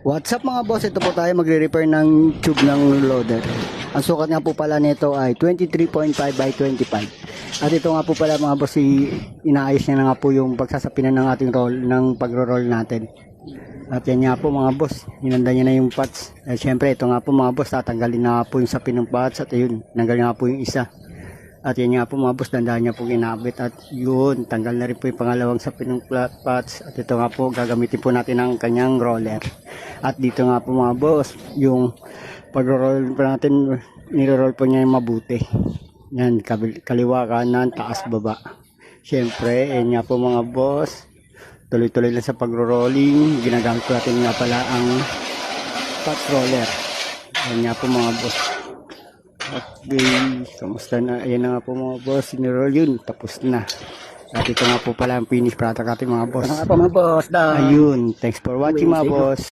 What's up mga boss? Ito po tayo magre-repair ng tube ng loader. Ang sukat nga po pala nito ay 23.5 by 25. At ito nga po pala mga boss, inaayos niya na nga po yung pagsasapinan ng ating roll, ng pagro-roll natin. At yan nga po mga boss, hinanda niya na yung parts. At syempre ito nga po mga boss, tatanggalin na nga po yung sapin ng parts. At yun, nanggal nga po yung isa. At yan nga po mga boss, dandahan niya po ginabit. At yun, tanggal na rin po yung pangalawang sapin ng parts. At ito nga po, gagamitin po natin ang kanyang roller. At dito nga po mga boss, yung pag-roll po natin, niro-roll po niya yung mabuti. Yan, kaliwa, kanan, taas, baba. Siyempre, yan nga po mga boss, tuloy-tuloy lang sa pag-rolling. Ginagamit po natin nga pala ang patch roller. Yan nga po mga boss. Okay, kamusta na? Ayan na nga po mga boss, niro-roll yun, tapos na. At ito nga po pala ang finish product natin mga boss. Ano nga po mga boss? Ayun, thanks for watching mga boss.